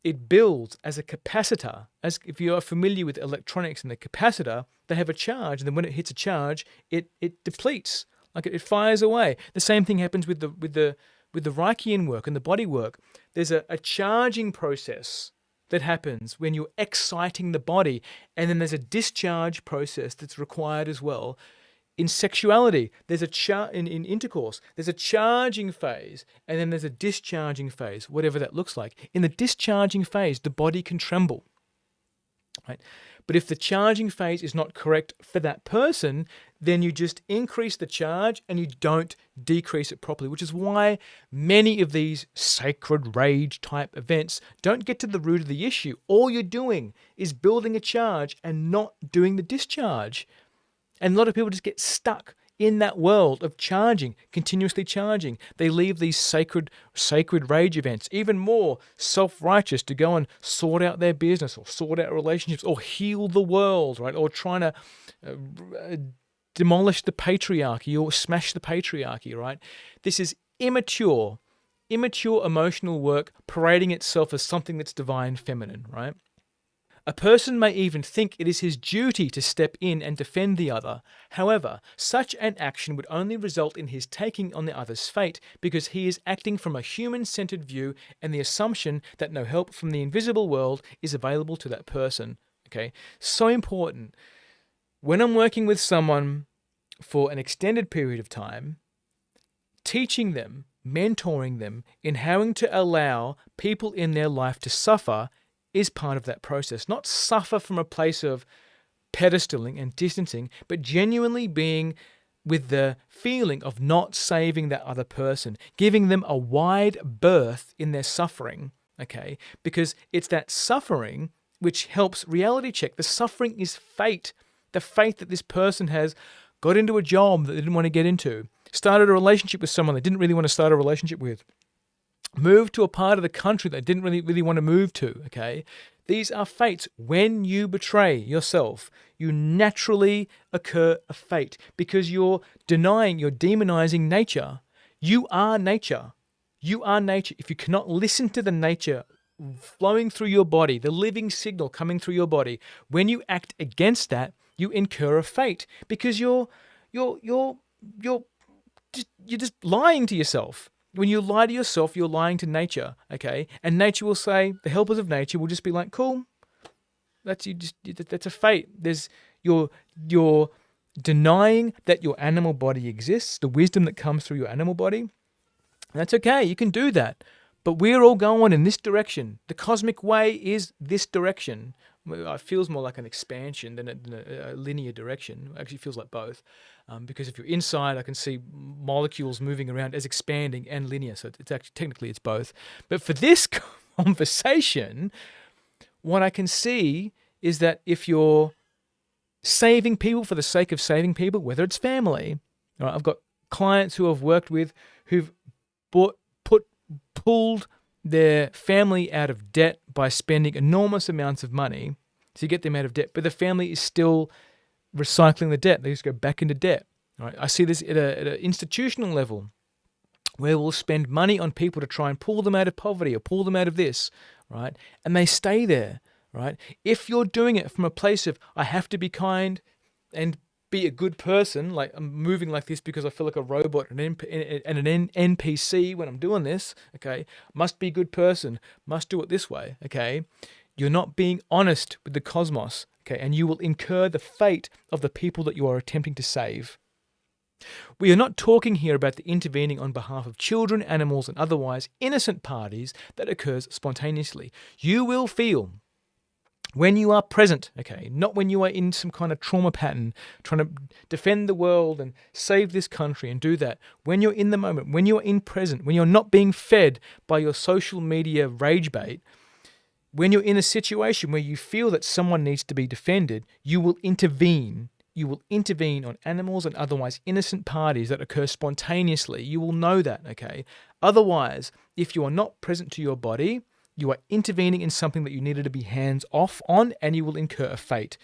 It builds as a capacitor. As if you are familiar with electronics and the capacitor, they have a charge, and then when it hits a charge, it depletes, like it fires away. The same thing happens with the Reichian work and the body work. There's a charging process that happens when you're exciting the body, and then there's a discharge process that's required as well. In sexuality, there's in intercourse, there's a charging phase, and then there's a discharging phase, whatever that looks like. In the discharging phase, the body can tremble, right? But if the charging phase is not correct for that person, then you just increase the charge and you don't decrease it properly, which is why many of these sacred rage type events don't get to the root of the issue. All you're doing is building a charge and not doing the discharge. And a lot of people just get stuck in that world of charging, continuously charging. They leave these sacred rage events, even more self-righteous, to go and sort out their business or sort out relationships or heal the world, right? Or trying to demolish the patriarchy or smash the patriarchy, right? This is immature emotional work parading itself as something that's divine feminine, right? A person may even think it is his duty to step in and defend the other. However, such an action would only result in his taking on the other's fate because he is acting from a human-centered view and the assumption that no help from the invisible world is available to that person. Okay, so important. When I'm working with someone for an extended period of time, teaching them, mentoring them in how to allow people in their life to suffer is part of that process. Not suffer from a place of pedestaling and distancing, but genuinely being with the feeling of not saving that other person, giving them a wide berth in their suffering, okay? Because it's that suffering which helps reality check. The suffering is fate. The fate that this person has got into a job that they didn't want to get into, started a relationship with someone they didn't really want to start a relationship with, moved to a part of the country they didn't really want to move to, okay? These are fates. When you betray yourself, you naturally occur a fate because you're denying, you're demonizing nature. You are nature. You are nature. If you cannot listen to the nature flowing through your body, the living signal coming through your body, when you act against that, you incur a fate because you're just lying to yourself. When you lie to yourself, you're lying to nature, okay? And nature will say, the helpers of nature will just be like, cool, that's a fate. You're denying that your animal body exists, the wisdom that comes through your animal body. That's okay, you can do that. But we're all going in this direction. The cosmic way is this direction. It feels more like an expansion than a linear direction. It actually feels like both. Because if you're inside, I can see molecules moving around as expanding and linear. So it's actually, technically, it's both. But for this conversation, what I can see is that if you're saving people for the sake of saving people, whether it's family, right? I've got clients who I've worked with who've pulled their family out of debt by spending enormous amounts of money to get them out of debt, but the family is still recycling the debt. They just go back into debt. Right? I see this at an institutional level where we'll spend money on people to try and pull them out of poverty or pull them out of this, right? And they stay there, right? If you're doing it from a place of, I have to be kind and be a good person, like I'm moving like this because I feel like a robot and an NPC when I'm doing this, okay? Must be a good person, must do it this way, okay? You're not being honest with the cosmos, okay? And you will incur the fate of the people that you are attempting to save. We are not talking here about the intervening on behalf of children, animals, and otherwise innocent parties that occurs spontaneously. You will feel when you are present, okay, not when you are in some kind of trauma pattern, trying to defend the world and save this country and do that. When you're in the moment, when you're in present, when you're not being fed by your social media rage bait, when you're in a situation where you feel that someone needs to be defended, you will intervene. You will intervene on animals and otherwise innocent parties that occur spontaneously. You will know that, okay? Otherwise, if you are not present to your body, you are intervening in something that you needed to be hands off on, and you will incur a fate.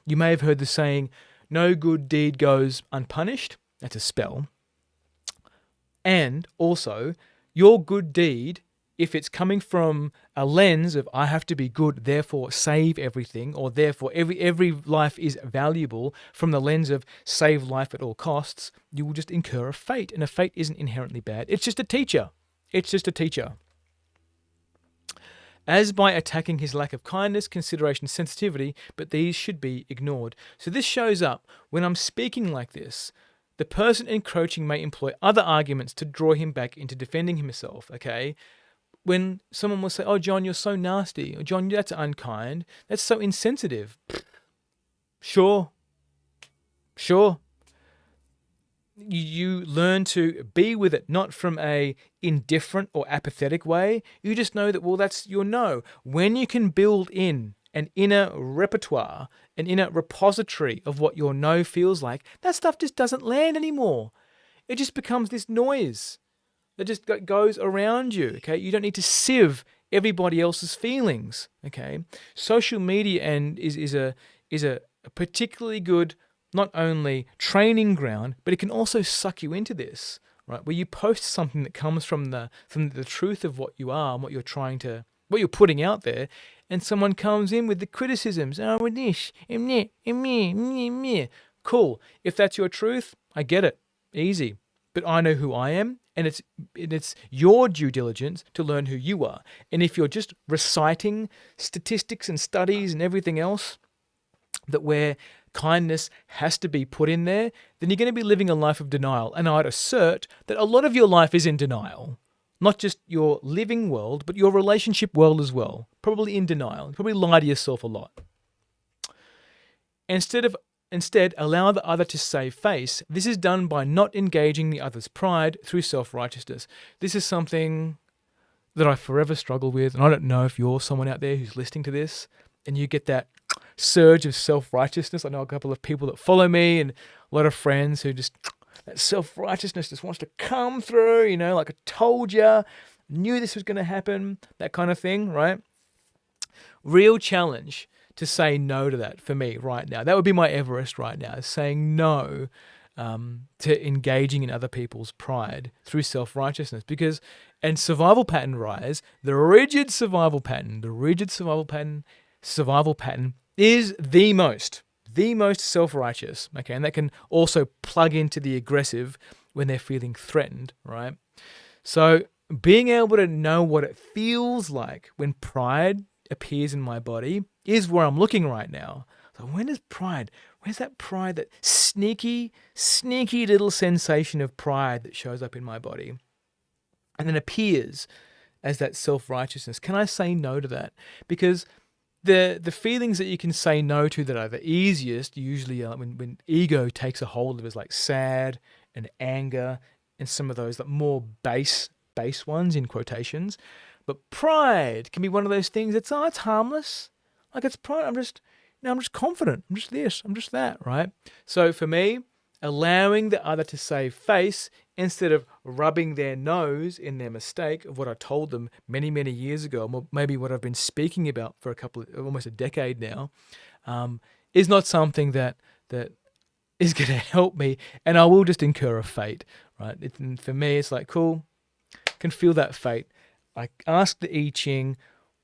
You may have heard the saying, no good deed goes unpunished. That's a spell. And also, your good deed, if it's coming from a lens of I have to be good, therefore save everything, or therefore every life is valuable from the lens of save life at all costs, you will just incur a fate. And a fate isn't inherently bad. It's just a teacher. It's just a teacher. As by attacking his lack of kindness, consideration, sensitivity, but these should be ignored. So this shows up when I'm speaking like this. The person encroaching may employ other arguments to draw him back into defending himself, okay? When someone will say, oh, John, you're so nasty. Or, John, that's unkind. That's so insensitive. Sure. You learn to be with it, not from a indifferent or apathetic way. You just know that, well, that's your no. When you can build in an inner repertoire, an inner repository of what your no feels like, that stuff just doesn't land anymore. It just becomes this noise that just goes around you, okay? You don't need to sieve everybody else's feelings, okay? Social media is a particularly good not only training ground, but it can also suck you into this, right? Where you post something that comes from the truth of what you are and what you're trying to what you're putting out there, and someone comes in with the criticisms. Oh, with this, and meh, and meh, meh, meh. Cool. If that's your truth, I get it. Easy. But I know who I am, and it's your due diligence to learn who you are. And if you're just reciting statistics and studies and everything else, that where kindness has to be put in there, then you're going to be living a life of denial. And I'd assert that a lot of your life is in denial. Not just your living world, but your relationship world as well. Probably in denial. You probably lie to yourself a lot. Instead, allow the other to save face. This is done by not engaging the other's pride through self-righteousness. This is something that I forever struggle with, and I don't know if you're someone out there who's listening to this and you get that surge of self-righteousness. I know a couple of people that follow me and a lot of friends who just, that self-righteousness just wants to come through, like I told you, knew this was going to happen, that kind of thing, right? Real challenge to say no to that for me right now. That would be my Everest right now, is saying no to engaging in other people's pride through self-righteousness. And survival pattern rise, the rigid survival pattern is the most self-righteous, okay? And that can also plug into the aggressive when they're feeling threatened, right? So being able to know what it feels like when pride appears in my body is where I'm looking right now. So where's that pride, that sneaky little sensation of pride that shows up in my body and then appears as that self-righteousness? Can I say no to that? Because the feelings that you can say no to that are the easiest usually are when ego takes a hold of us, like sad and anger and some of those like more base ones in quotations. But pride can be one of those things that's, it's harmless. Like it's pride. I'm just confident. I'm just this. I'm just that, right? So for me, allowing the other to save face instead of rubbing their nose in their mistake of what I told them many, many years ago, or maybe what I've been speaking about for almost a decade now, is not something that is going to help me, and I will just incur a fate, right? And for me, it's like, cool, can feel that fate. I ask the I-Ching,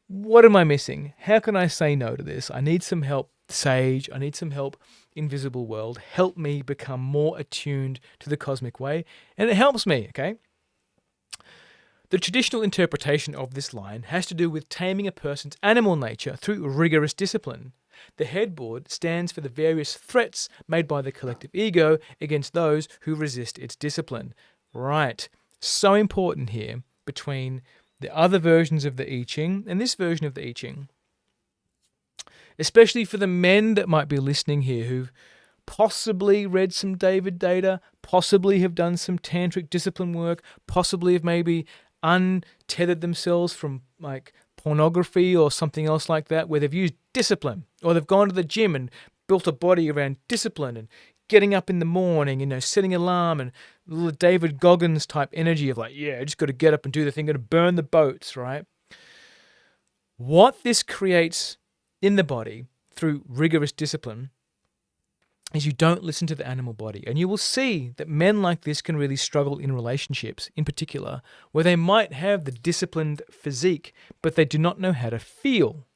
what am I missing? How can I say no to this? I need some help, Sage. I need some help, Invisible World. Help me become more attuned to the cosmic way. And it helps me, okay? The traditional interpretation of this line has to do with taming a person's animal nature through rigorous discipline. The headboard stands for the various threats made by the collective ego against those who resist its discipline. Right. So important here between the other versions of the I-Ching and this version of the I-Ching. Especially for the men that might be listening here who've possibly read some David data, possibly have done some tantric discipline work, possibly have maybe untethered themselves from like pornography or something else like that, where they've used discipline, or they've gone to the gym and built a body around discipline and getting up in the morning, setting an alarm and little David Goggins type energy of like, yeah, I just got to get up and do the thing, got to burn the boats, right? What this creates in the body through rigorous discipline is you don't listen to the animal body. And you will see that men like this can really struggle in relationships, in particular, where they might have the disciplined physique, but they do not know how to feel,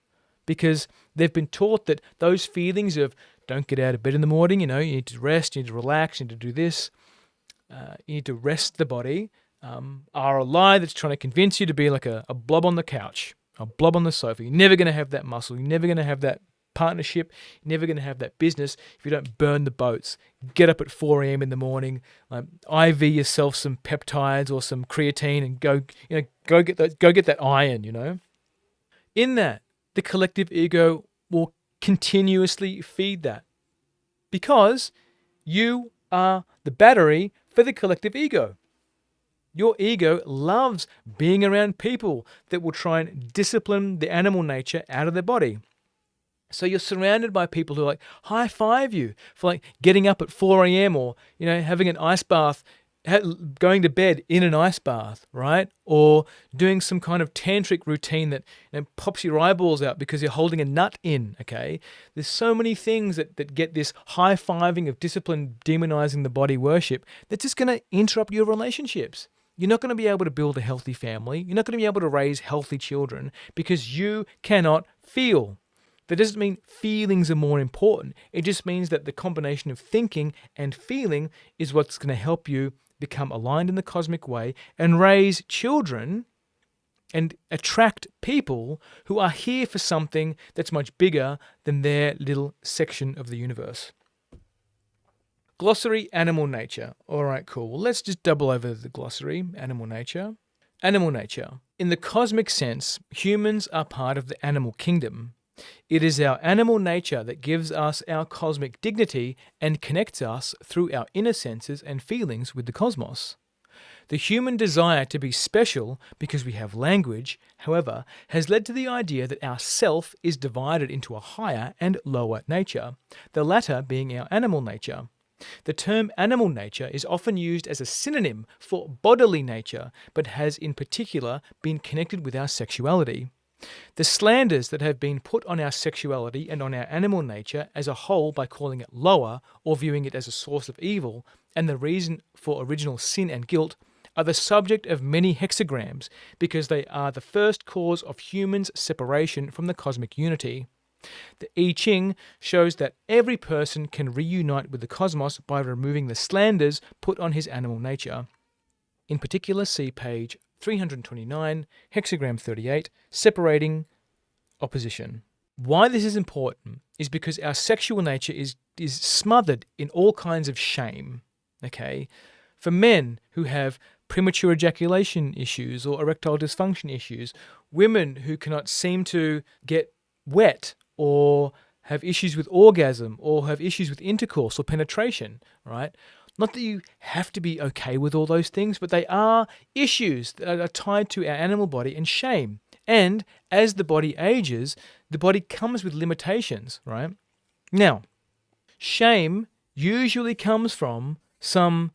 because they've been taught that those feelings of don't get out of bed in the morning, you need to rest, you need to relax, you need to do this, you need to rest the body, are a lie that's trying to convince you to be like a blob on the couch, a blob on the sofa. You're never going to have that muscle. You're never going to have that partnership. You're never going to have that business if you don't burn the boats. Get up at 4 a.m. in the morning, IV yourself some peptides or some creatine, and go get that iron. In that, the collective ego will continuously feed that, because you are the battery for the collective ego. Your ego loves being around people that will try and discipline the animal nature out of their body. So you're surrounded by people who like high five you for like getting up at 4 a.m. or, having an ice bath, going to bed in an ice bath, right? Or doing some kind of tantric routine that pops your eyeballs out because you're holding a nut in, okay? There's so many things that get this high-fiving of discipline demonizing the body worship that's just going to interrupt your relationships. you're not going to be able to build a healthy family. You're not going to be able to raise healthy children because you cannot feel. That doesn't mean feelings are more important. It just means that the combination of thinking and feeling is what's going to help you become aligned in the cosmic way and raise children and attract people who are here for something that's much bigger than their little section of the universe. Glossary, animal nature. All right, cool. Well, let's just double over the glossary, animal nature. Animal nature. In the cosmic sense, humans are part of the animal kingdom. It is our animal nature that gives us our cosmic dignity and connects us through our inner senses and feelings with the cosmos. The human desire to be special because we have language, however, has led to the idea that our self is divided into a higher and lower nature, the latter being our animal nature. The term animal nature is often used as a synonym for bodily nature, but has in particular been connected with our sexuality. The slanders that have been put on our sexuality and on our animal nature as a whole by calling it lower or viewing it as a source of evil and the reason for original sin and guilt are the subject of many hexagrams because they are the first cause of humans' separation from the cosmic unity. The I-Ching shows that every person can reunite with the cosmos by removing the slanders put on his animal nature. In particular, see page 329, hexagram 38, separating opposition. Why this is important is because our sexual nature is smothered in all kinds of shame. Okay? For men who have premature ejaculation issues or erectile dysfunction issues, women who cannot seem to get wet or have issues with orgasm or have issues with intercourse or penetration, right? Not that you have to be okay with all those things, but they are issues that are tied to our animal body and shame. And as the body ages, the body comes with limitations, right? Now, shame usually comes from some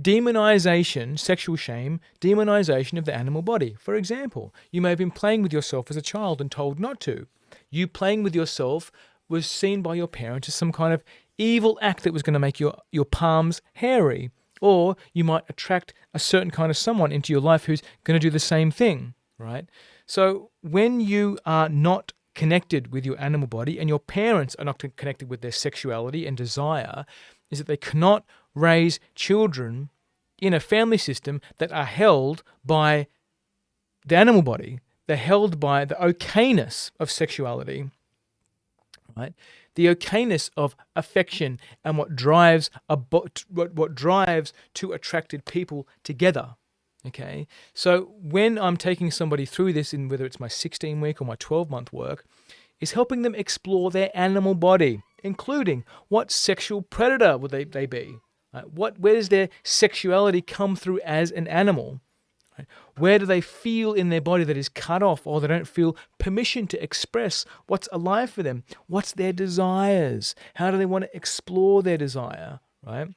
demonization, sexual shame, demonization of the animal body. For example, you may have been playing with yourself as a child and told not to. You playing with yourself was seen by your parents as some kind of evil act that was going to make your palms hairy. Or you might attract a certain kind of someone into your life who's going to do the same thing, right? So when you are not connected with your animal body and your parents are not connected with their sexuality and desire, is that they cannot raise children in a family system that are held by the animal body. They're held by the okayness of sexuality, right? The okayness of affection and what drives what drives two attracted people together. Okay, so when I'm taking somebody through this, in whether it's my 16-week or my 12-month work, is helping them explore their animal body, including what sexual predator would they be? Right? Where does their sexuality come through as an animal? Right? Where do they feel in their body that is cut off, or they don't feel permission to express what's alive for them? What's their desires? How do they want to explore their desire? Right?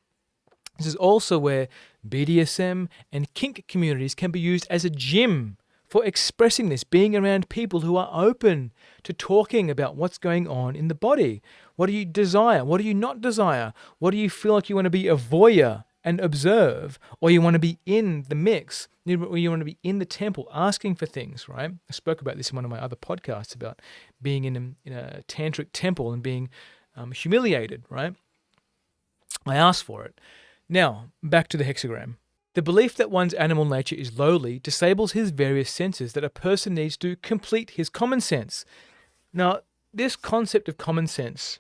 This is also where BDSM and kink communities can be used as a gym for expressing this, being around people who are open to talking about what's going on in the body. What do you desire? What do you not desire? What do you feel like you want to be a voyeur and observe, or you want to be in the mix, or you want to be in the temple asking for things, right? I spoke about this in one of my other podcasts about being in a tantric temple and being humiliated, right? I asked for it. Now, back to the hexagram. The belief that one's animal nature is lowly disables his various senses that a person needs to complete his common sense. Now, this concept of common sense,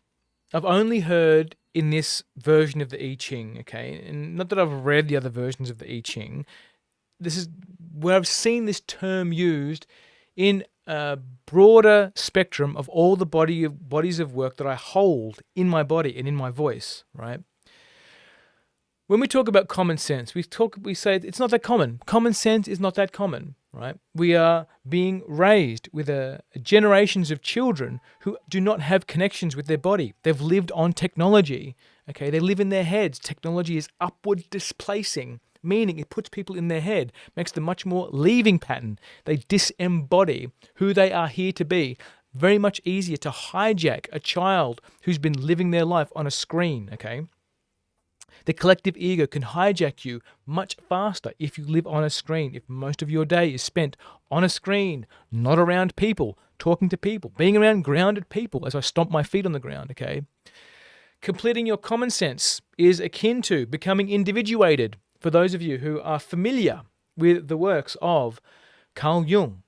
I've only heard in this version of the I-Ching, okay? And not that I've read the other versions of the I-Ching. This is where I've seen this term used in a broader spectrum of all the bodies of work that I hold in my body and in my voice, right? When we talk about common sense, we say it's not that common. Common sense is not that common, right? We are being raised with generations of children who do not have connections with their body. They've lived on technology, okay? They live in their heads. Technology is upward displacing, meaning it puts people in their head, makes them much more leaving pattern. They disembody who they are here to be. Very much easier to hijack a child who's been living their life on a screen, okay? The collective ego can hijack you much faster if you live on a screen, if most of your day is spent on a screen, not around people, talking to people, being around grounded people as I stomp my feet on the ground, okay? Completing your common sense is akin to becoming individuated, for those of you who are familiar with the works of Carl Jung.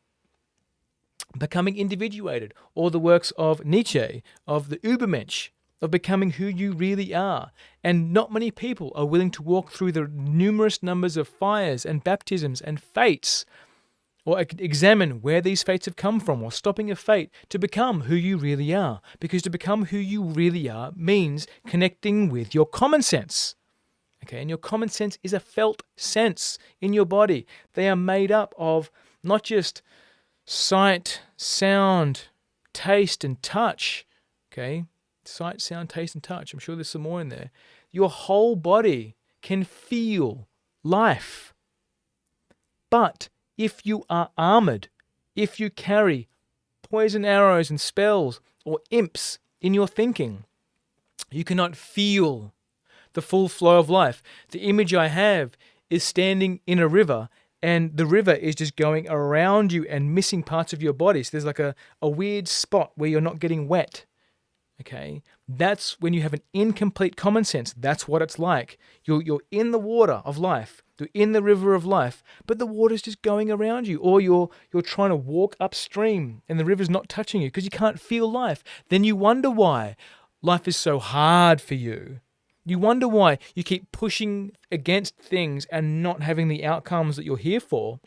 Becoming individuated, or the works of Nietzsche, of the Übermensch, of becoming who you really are. And not many people are willing to walk through the numerous numbers of fires and baptisms and fates, or examine where these fates have come from, or stopping a fate to become who you really are. Because to become who you really are means connecting with your common sense. Okay, and your common sense is a felt sense in your body. They are made up of not just sight, sound, taste, and touch. Okay, sight, sound, taste, and touch. I'm sure there's some more in there. Your whole body can feel life. But if you are armored, if you carry poison arrows and spells or imps in your thinking, you cannot feel the full flow of life. The image I have is standing in a river, and the river is just going around you and missing parts of your body. So there's like a weird spot where you're not getting wet. Okay, that's when you have an incomplete common sense. That's what it's like. You're in the water of life. You're in the river of life, but the water's just going around you. Or you're trying to walk upstream and the river's not touching you because you can't feel life. Then you wonder why life is so hard for you. You wonder why you keep pushing against things and not having the outcomes that you're here for.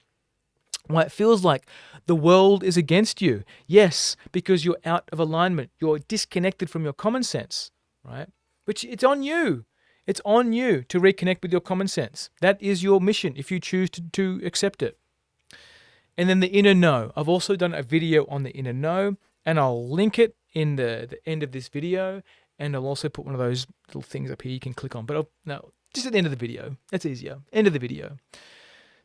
Why it feels like the world is against you. Yes, because you're out of alignment. You're disconnected from your common sense, right? Which it's on you. It's on you to reconnect with your common sense. That is your mission if you choose to accept it. And then the inner know. I've also done a video on the inner know, and I'll link it in the end of this video. And I'll also put one of those little things up here you can click on. But no, just at the end of the video. That's easier. End of the video.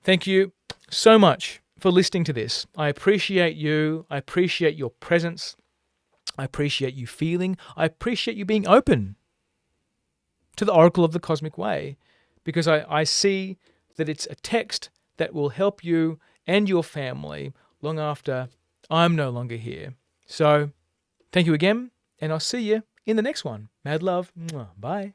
Thank you so much for listening to this. I appreciate you. I appreciate your presence. I appreciate you feeling. I appreciate you being open to the Oracle of the Cosmic Way, because I see that it's a text that will help you and your family long after I'm no longer here. So thank you again, and I'll see you in the next one. Mad love. Bye.